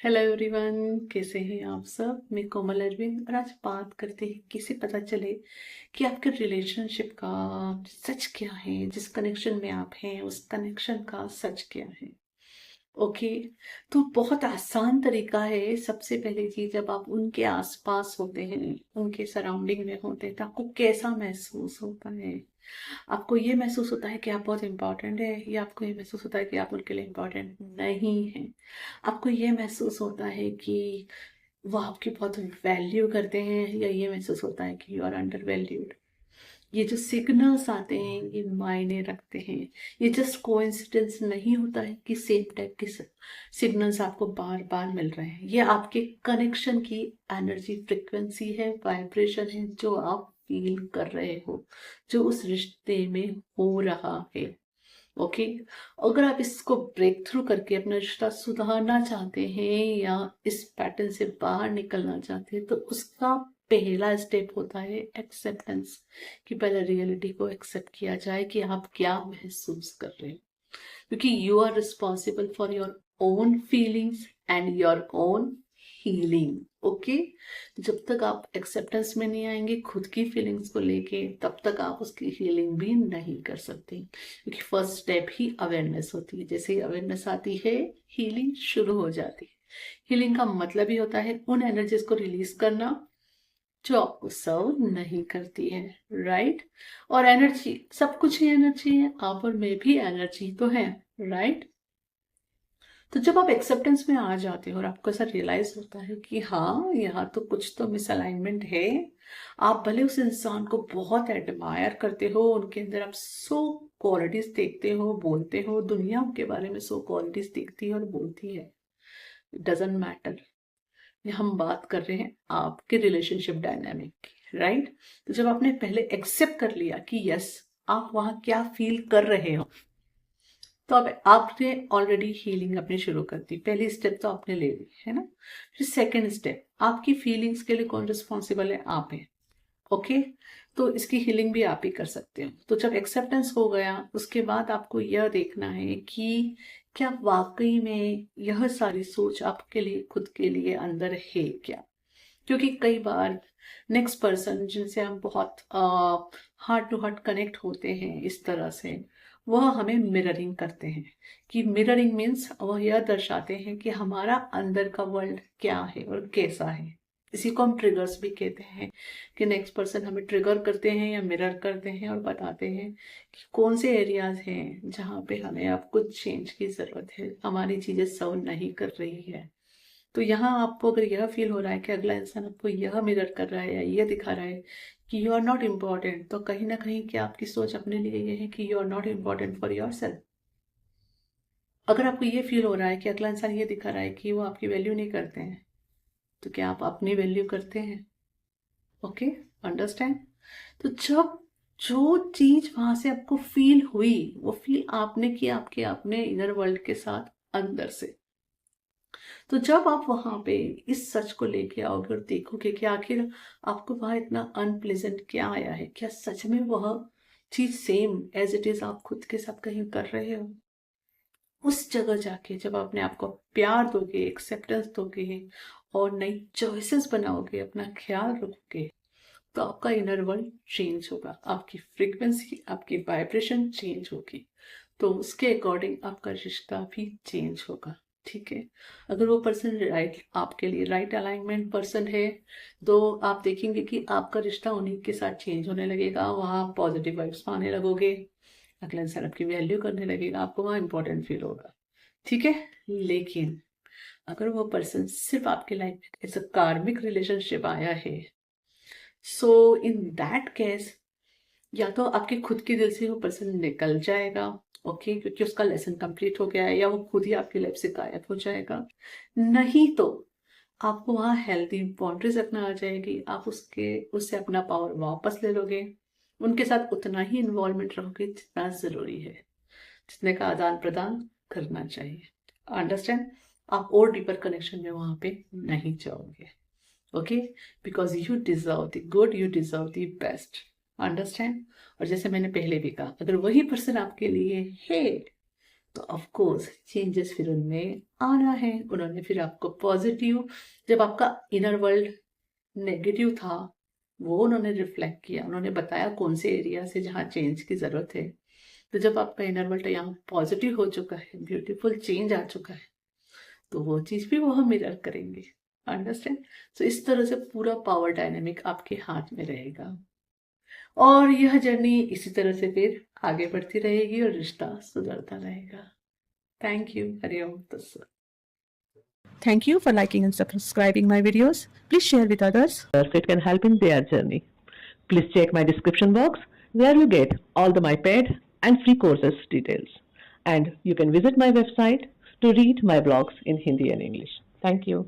Hello everyone, कैसे हैं आप सब। मैं कोमल अरविंद और आज बात करते हैं कैसे पता चले कि आपके रिलेशनशिप का सच क्या है। जिस कनेक्शन में आप हैं उस कनेक्शन का सच क्या है। ओके, तो बहुत आसान तरीका है। सबसे पहली चीज, जब आप उनके आसपास होते हैं, उनके सराउंडिंग में होते हैं, तो आपको कैसा महसूस होता है। आपको ये महसूस होता है कि आप बहुत इम्पोर्टेंट है, या आपको ये महसूस होता है कि आप उनके लिए इम्पोर्टेंट नहीं है। आपको ये महसूस होता है कि वो आपकी बहुत वैल्यू करते हैं, या ये महसूस होता है कि यू आर अंडर वैल्यूड। ये जो सिग्नल्स आते हैं ये मायने रखते हैं। ये जस्ट कोइंसिडेंस नहीं होता है कि सेम टाइप के सिग्नल्स आपको बार बार मिल रहे हैं। ये आपके कनेक्शन की एनर्जी फ्रिक्वेंसी है, वाइब्रेशन है, जो आप फील कर रहे हो, जो उस रिश्ते में हो रहा है। ओके, अगर आप इसको ब्रेक थ्रू करके अपना रिश्ता सुधारना चाहते हैं या इस पैटर्न से बाहर निकलना चाहते हैं, तो उसका पहला स्टेप होता है एक्सेप्टेंस। कि पहले रियलिटी को एक्सेप्ट किया जाए कि आप क्या महसूस कर रहे हैं, क्योंकि you are responsible for your own feelings and your own healing. Okay, जब तक आप एक्सेप्टेंस में नहीं आएंगे खुद की फीलिंग्स को लेके, तब तक आप उसकी हीलिंग भी नहीं कर सकते, क्योंकि फर्स्ट स्टेप ही अवेयरनेस होती है। जैसे ही अवेयरनेस आती है हीलिंग शुरू हो जाती है। हीलिंग का मतलब ही होता है उन एनर्जीज को रिलीज करना जो आपको सर्व नहीं करती है। राइट, और एनर्जी, सब कुछ ही एनर्जी है, आप और मैं भी एनर्जी तो है। राइट, तो जब आप एक्सेप्टेंस में आ जाते हो और आपको ऐसा रियलाइज होता है कि हाँ, यहाँ तो कुछ तो मिसअलाइनमेंट है। आप भले उस इंसान को बहुत एडमायर करते हो, उनके अंदर आप सो क्वालिटीज देखते हो, बोलते हो, दुनिया उनके बारे में सो क्वालिटीज देखती है और बोलती है। It doesn't matter. हम बात कर रहे हैं आपके रिलेशनशिप डायनामिक की। राइट, तो जब आपने पहले एक्सेप्ट कर लिया कि यस, आप वहां क्या फील कर रहे हो, तो अब आपने ऑलरेडी हीलिंग अपनी शुरू कर दी। पहली स्टेप तो आपने ले ली है ना। फिर सेकंड स्टेप, आपकी फीलिंग्स के लिए कौन रिस्पॉन्सिबल है? आप हैं। ओके, तो इसकी हीलिंग भी आप ही कर सकते हो। तो जब एक्सेप्टेंस हो गया, उसके बाद आपको यह देखना है कि क्या वाकई में यह सारी सोच आपके लिए, खुद के लिए अंदर है क्या। क्योंकि कई बार नेक्स्ट पर्सन जिनसे हम बहुत हार्ट टू हार्ट कनेक्ट होते हैं इस तरह से, वह हमें मिररिंग करते हैं। कि मिररिंग मीन्स वह यह दर्शाते हैं कि हमारा अंदर का वर्ल्ड क्या है और कैसा है। इसी को हम ट्रिगर्स भी कहते हैं, कि नेक्स्ट पर्सन हमें ट्रिगर करते हैं या मिरर करते हैं और बताते हैं कि कौन से एरियाज हैं जहाँ पे हमें अब कुछ चेंज की जरूरत है, हमारी चीजें सर्व नहीं कर रही है। तो यहाँ आपको अगर यह फील हो रहा है कि अगला इंसान आपको यह मिरर कर रहा है या यह दिखा रहा है कि यू आर नॉट इम्पॉर्टेंट, तो कहीं ना कहीं क्या आपकी सोच अपने लिए ये है कि you are not important for yourself. अगर आपको ये फील हो रहा है कि अगला इंसान ये दिखा रहा है कि वो आपकी वैल्यू नहीं करते हैं, तो क्या आप अपनी वैल्यू करते हैं? Okay, understand. तो जब जो चीज वहां से आपको फील हुई, वो फील आपने किया आपके अपने इनर वर्ल्ड के साथ, अंदर से। तो जब आप वहां पे इस सच को लेके आओगे और देखोगे कि आखिर आपको वहां इतना अनप्लेजेंट क्या आया है, क्या सच में वह चीज सेम एज इट इज आप खुद के साथ कहीं कर रहे हो, उस जगह जाके जब अपने आप को प्यार दोगे, एक्सेप्टेंस दोगे और नई चॉइसेस बनाओगे, अपना ख्याल रखोगे, तो आपका इनर वर्ल्ड चेंज होगा, आपकी फ्रीक्वेंसी, आपकी वाइब्रेशन चेंज होगी। तो उसके अकॉर्डिंग आपका रिश्ता भी चेंज होगा। ठीक है, अगर वो पर्सन राइट, आपके लिए राइट अलाइनमेंट पर्सन है, तो आप देखेंगे कि आपका रिश्ता उन्हीं के साथ चेंज होने लगेगा। वहाँ पॉजिटिव वाइब्स पाने लगोगे, अगला इंसान आपकी वैल्यू करने लगेगा, आपको वहाँ इंपॉर्टेंट फील होगा। ठीक है, लेकिन अगर वो पर्सन सिर्फ आपके लाइफ में एज अ कार्मिक रिलेशनशिप आया है, सो इन दैट केस या तो आपके खुद के दिल से वो पर्सन निकल जाएगा। ओके, क्योंकि उसका लेसन कंप्लीट हो गया है, या वो खुद ही आपकी लाइफ से गायब हो जाएगा। नहीं तो आपको वहाँ हेल्दी बाउंड्रीज रखना आ जाएगी, आप उससे अपना पावर वापस ले लोगे, उनके साथ उतना ही इन्वॉल्वमेंट रहोगे जितना जरूरी है, जितने का आदान प्रदान करना चाहिए। अंडरस्टैंड? आप और डीपर कनेक्शन में वहां पे नहीं जाओगे। Okay, because you deserve the good, you deserve the best. Understand? और जैसे मैंने पहले भी कहा, अगर वही पर्सन आपके लिए है, तो ऑफ कोर्स चेंजेस फिर उनमें आना है। उन्होंने फिर आपको पॉजिटिव, जब आपका इनर वर्ल्ड नेगेटिव था वो उन्होंने रिफ्लेक्ट किया, उन्होंने बताया कौन से एरिया से जहाँ चेंज की ज़रूरत है। तो जब आपका इनर वर्ल्ड यहाँ पॉजिटिव हो चुका है, ब्यूटीफुल चेंज आ चुका है, तो वो चीज़ भी वो हम मिरर करेंगे। अंडरस्टैंड? सो इस तरह से पूरा पावर डायनेमिक आपके हाथ में रहेगा और यह जर्नी इसी तरह से फिर आगे बढ़ती रहेगी और रिश्ता सुधरता रहेगा। Thank you. हरिओम तत्सत। Thank you for liking and subscribing my videos. Please share with others. It can help in their journey. Please check my description box where you get all the my paid and free courses details. And you can visit my website to read my blogs in Hindi and English. Thank you.